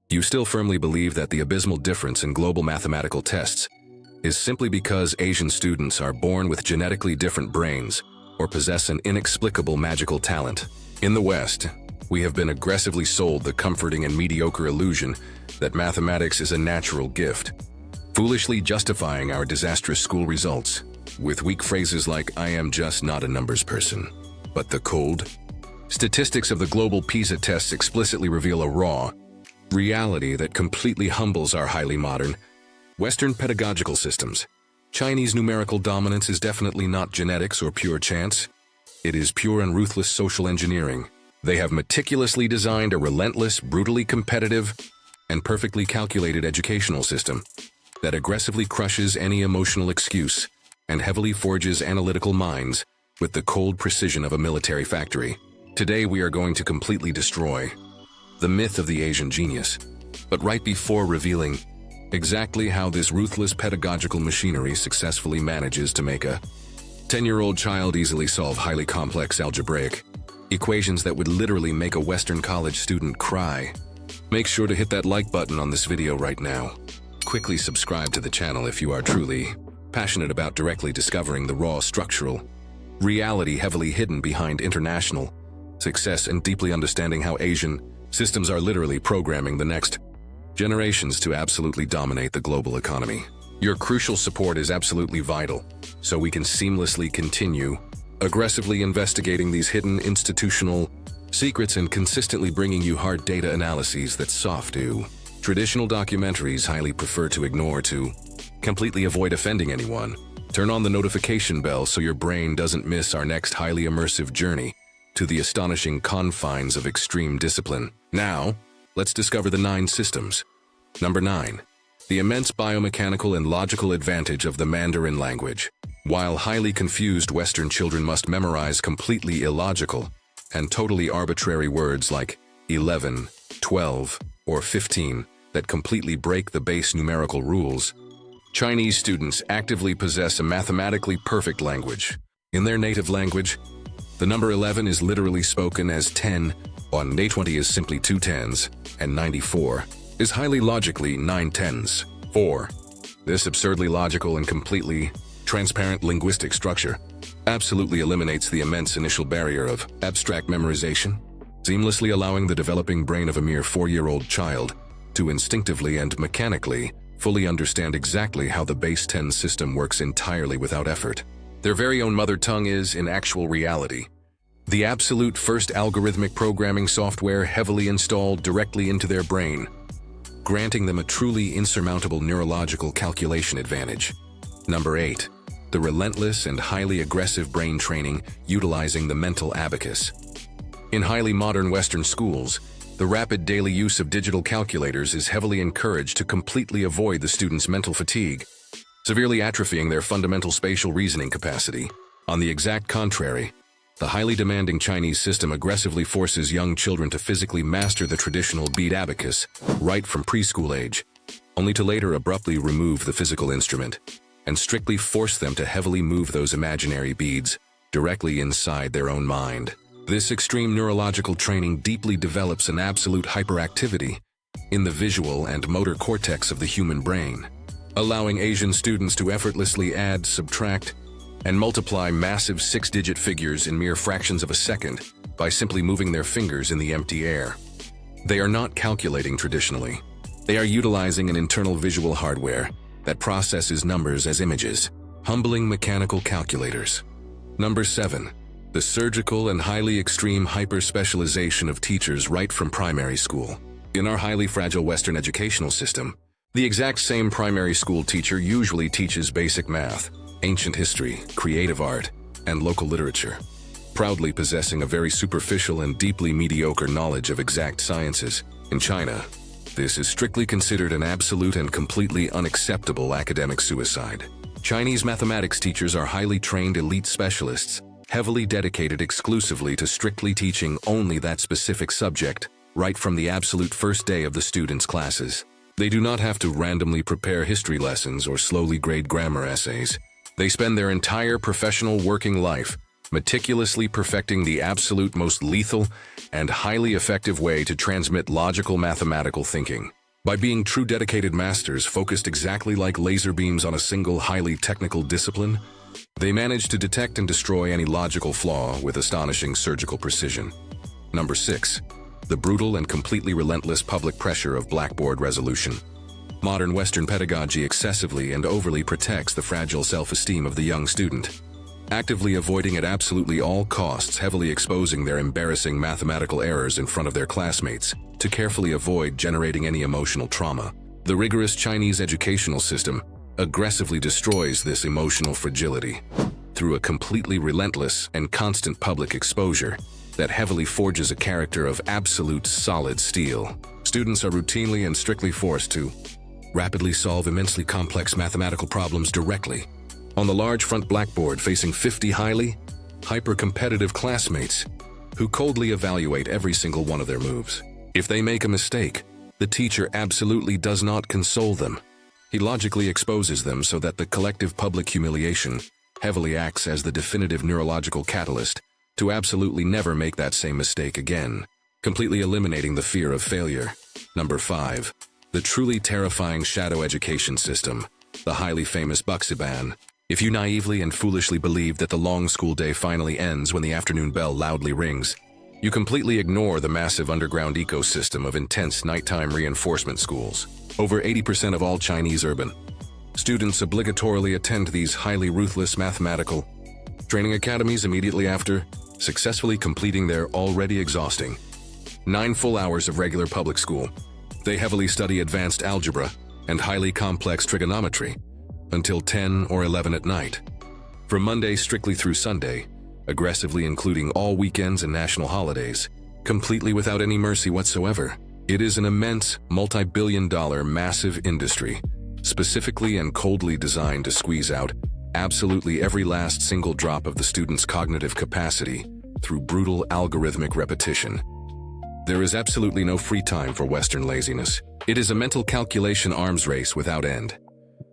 You still firmly believe that the abysmal difference in global mathematical tests is simply because Asian students are born with genetically different brains or possess an inexplicable magical talent. In the West, we have been aggressively sold the comforting and mediocre illusion that mathematics is a natural gift, foolishly justifying our disastrous school results with weak phrases like, "I am just not a numbers person." But the cold statistics of the global PISA tests explicitly reveal a raw reality that completely humbles our highly modern Western pedagogical systems. Chinese numerical dominance is definitely not genetics or pure chance. It is pure and ruthless social engineering. They have meticulously designed a relentless, brutally competitive, and perfectly calculated educational system that aggressively crushes any emotional excuse and heavily forges analytical minds with the cold precision of a military factory. Today we are going to completely destroy the myth of the Asian genius. But right before revealing exactly how this ruthless pedagogical machinery successfully manages to make a 10-year-old child easily solve highly complex algebraic equations that would literally make a Western college student cry, make sure to hit that like button on this video right now. Quickly subscribe to the channel if you are truly passionate about directly discovering the raw structural reality heavily hidden behind international success and deeply understanding how Asian systems are literally programming the next generations to absolutely dominate the global economy. Your crucial support is absolutely vital, so we can seamlessly continue aggressively investigating these hidden institutional secrets and consistently bringing you hard data analyses that soft do traditional documentaries highly prefer to ignore to completely avoid offending anyone. Turn on the notification bell so your brain doesn't miss our next highly immersive journey to the astonishing confines of extreme discipline. Now, let's discover the 9 systems. Number 9. The immense biomechanical and logical advantage of the Mandarin language. While highly confused Western children must memorize completely illogical and totally arbitrary words like 11, 12, or 15 that completely break the base numerical rules, Chinese students actively possess a mathematically perfect language. In their native language, the number 11 is literally spoken as 10, on day 20 is simply 2 tens, and 94 is highly logically 9 tens. 4. This absurdly logical and completely transparent linguistic structure absolutely eliminates the immense initial barrier of abstract memorization, seamlessly allowing the developing brain of a mere 4-year-old child to instinctively and mechanically fully understand exactly how the base 10 system works entirely without effort. Their very own mother tongue is, in actual reality, the absolute first algorithmic programming software heavily installed directly into their brain, granting them a truly insurmountable neurological calculation advantage. Number 8. The relentless and highly aggressive brain training utilizing the mental abacus. In highly modern Western schools, the rapid daily use of digital calculators is heavily encouraged to completely avoid the students' mental fatigue, severely atrophying their fundamental spatial reasoning capacity. On the exact contrary, the highly demanding Chinese system aggressively forces young children to physically master the traditional bead abacus right from preschool age, only to later abruptly remove the physical instrument and strictly force them to heavily move those imaginary beads directly inside their own mind. This extreme neurological training deeply develops an absolute hyperactivity in the visual and motor cortex of the human brain, allowing Asian students to effortlessly add, subtract, and multiply massive 6-digit figures in mere fractions of a second by simply moving their fingers in the empty air. They are not calculating traditionally. They are utilizing an internal visual hardware that processes numbers as images, humbling mechanical calculators. Number 7. The surgical and highly extreme hyper-specialization of teachers right from primary school. In our highly fragile Western educational system, the exact same primary school teacher usually teaches basic math, ancient history, creative art, and local literature, proudly possessing a very superficial and deeply mediocre knowledge of exact sciences. In China, this is strictly considered an absolute and completely unacceptable academic suicide. Chinese mathematics teachers are highly trained elite specialists, heavily dedicated exclusively to strictly teaching only that specific subject, right from the absolute first day of the students' classes. They do not have to randomly prepare history lessons or slowly grade grammar essays. They spend their entire professional working life meticulously perfecting the absolute most lethal and highly effective way to transmit logical mathematical thinking. By being true dedicated masters focused exactly like laser beams on a single highly technical discipline, they manage to detect and destroy any logical flaw with astonishing surgical precision. Number 6. The brutal and completely relentless public pressure of blackboard resolution. Modern Western pedagogy excessively and overly protects the fragile self-esteem of the young student, actively avoiding at absolutely all costs heavily exposing their embarrassing mathematical errors in front of their classmates to carefully avoid generating any emotional trauma. The rigorous Chinese educational system aggressively destroys this emotional fragility through a completely relentless and constant public exposure that heavily forges a character of absolute solid steel. Students are routinely and strictly forced to rapidly solve immensely complex mathematical problems directly on the large front blackboard facing 50 highly, hyper-competitive classmates who coldly evaluate every single one of their moves. If they make a mistake, the teacher absolutely does not console them. He logically exposes them so that the collective public humiliation heavily acts as the definitive neurological catalyst to absolutely never make that same mistake again, completely eliminating the fear of failure. Number 5. The truly terrifying shadow education system, the highly famous Buxiban. If you naively and foolishly believe that the long school day finally ends when the afternoon bell loudly rings, you completely ignore the massive underground ecosystem of intense nighttime reinforcement schools. Over 80% of all Chinese urban students obligatorily attend these highly ruthless mathematical training academies immediately after successfully completing their already exhausting 9 full hours of regular public school. They heavily study advanced algebra and highly complex trigonometry until 10 or 11 at night. From Monday strictly through Sunday, aggressively including all weekends and national holidays, completely without any mercy whatsoever. It is an immense, multi-billion-dollar massive industry, specifically and coldly designed to squeeze out absolutely every last single drop of the student's cognitive capacity through brutal algorithmic repetition. There is absolutely no free time for Western laziness. It is a mental calculation arms race without end.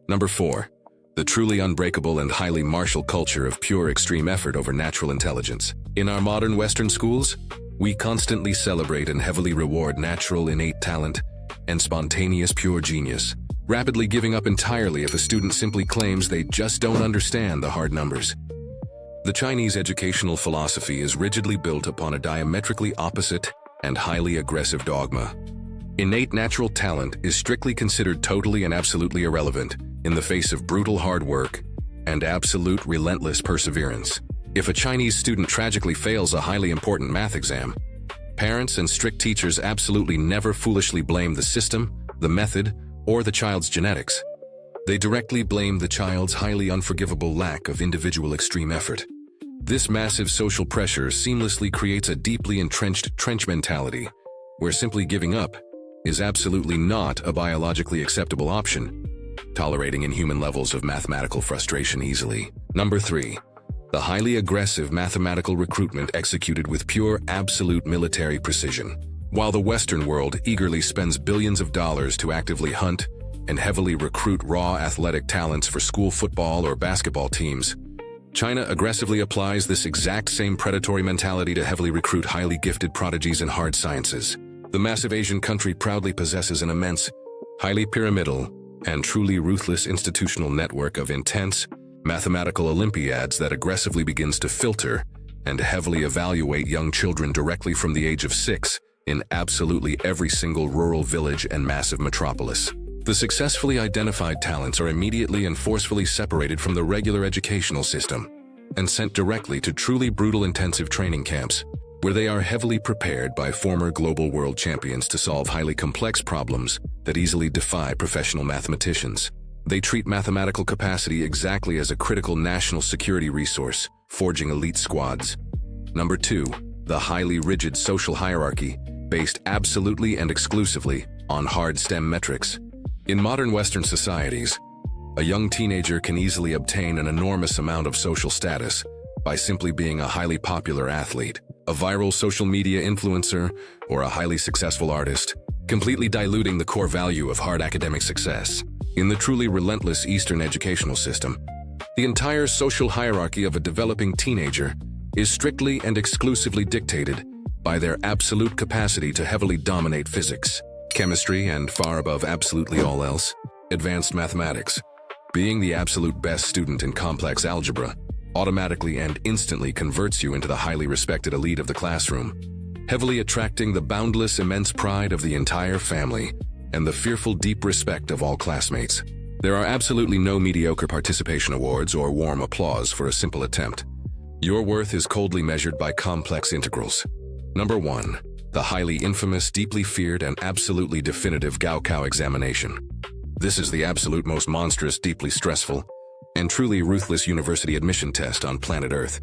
Number 4. The truly unbreakable and highly martial culture of pure extreme effort over natural intelligence. In our modern Western schools, we constantly celebrate and heavily reward natural innate talent and spontaneous pure genius, rapidly giving up entirely if a student simply claims they just don't understand the hard numbers. The Chinese educational philosophy is rigidly built upon a diametrically opposite and highly aggressive dogma. Innate natural talent is strictly considered totally and absolutely irrelevant in the face of brutal hard work and absolute relentless perseverance. If a Chinese student tragically fails a highly important math exam, parents and strict teachers absolutely never foolishly blame the system, the method, or the child's genetics. They directly blame the child's highly unforgivable lack of individual extreme effort. This massive social pressure seamlessly creates a deeply entrenched trench mentality, where simply giving up is absolutely not a biologically acceptable option, tolerating inhuman levels of mathematical frustration easily. Number 3. The highly aggressive mathematical recruitment executed with pure absolute military precision. While the Western world eagerly spends billions of dollars to actively hunt and heavily recruit raw athletic talents for school football or basketball teams, China aggressively applies this exact same predatory mentality to heavily recruit highly gifted prodigies in hard sciences. The massive Asian country proudly possesses an immense, highly pyramidal, and truly ruthless institutional network of intense, mathematical Olympiads that aggressively begins to filter and heavily evaluate young children directly from the age of 6 in absolutely every single rural village and massive metropolis. The successfully identified talents are immediately and forcefully separated from the regular educational system and sent directly to truly brutal intensive training camps, where they are heavily prepared by former global world champions to solve highly complex problems that easily defy professional mathematicians. They treat mathematical capacity exactly as a critical national security resource, forging elite squads. Number 2. The highly rigid social hierarchy, based absolutely and exclusively on hard STEM metrics. In modern Western societies, a young teenager can easily obtain an enormous amount of social status by simply being a highly popular athlete, a viral social media influencer, or a highly successful artist, completely diluting the core value of hard academic success. In the truly relentless Eastern educational system, the entire social hierarchy of a developing teenager is strictly and exclusively dictated by their absolute capacity to heavily dominate physics, chemistry, and far above absolutely all else, advanced mathematics. Being the absolute best student in complex algebra automatically and instantly converts you into the highly respected elite of the classroom, heavily attracting the boundless immense pride of the entire family and the fearful deep respect of all classmates. There are absolutely no mediocre participation awards or warm applause for a simple attempt. Your worth is coldly measured by complex integrals. Number 1. The highly infamous, deeply feared, and absolutely definitive Gaokao examination. This is the absolute most monstrous, deeply stressful, and truly ruthless university admission test on planet Earth.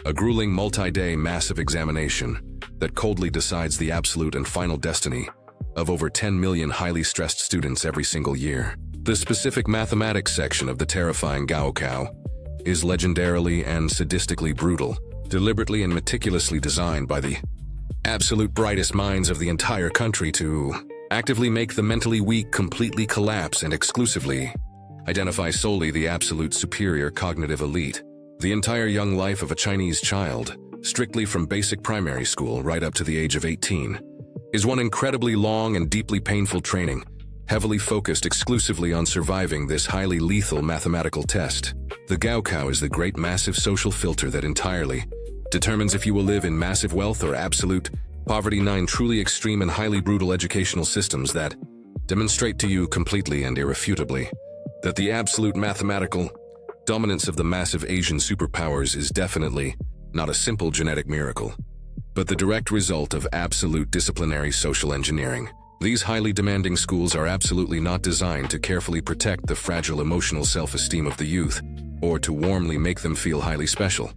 A grueling multi-day massive examination that coldly decides the absolute and final destiny of over 10 million highly stressed students every single year. The specific mathematics section of the terrifying Gaokao is legendarily and sadistically brutal, deliberately and meticulously designed by the absolute brightest minds of the entire country to actively make the mentally weak completely collapse and exclusively identify solely the absolute superior cognitive elite. The entire young life of a Chinese child, strictly from basic primary school right up to the age of 18, is one incredibly long and deeply painful training, heavily focused exclusively on surviving this highly lethal mathematical test. The Gaokao is the great massive social filter that entirely determines if you will live in massive wealth or absolute poverty. 9 truly extreme and highly brutal educational systems that demonstrate to you completely and irrefutably that the absolute mathematical dominance of the massive Asian superpowers is definitely not a simple genetic miracle, but the direct result of absolute disciplinary social engineering. These highly demanding schools are absolutely not designed to carefully protect the fragile emotional self-esteem of the youth, or to warmly make them feel highly special.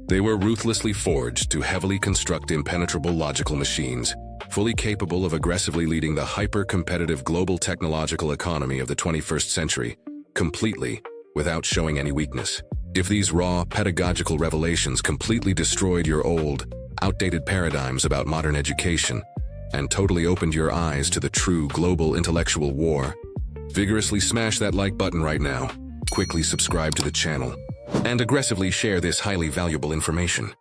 They were ruthlessly forged to heavily construct impenetrable logical machines, fully capable of aggressively leading the hyper-competitive global technological economy of the 21st century, completely without showing any weakness. If these raw, pedagogical revelations completely destroyed your old, outdated paradigms about modern education and totally opened your eyes to the true global intellectual war, vigorously smash that like button right now, quickly subscribe to the channel, and aggressively share this highly valuable information.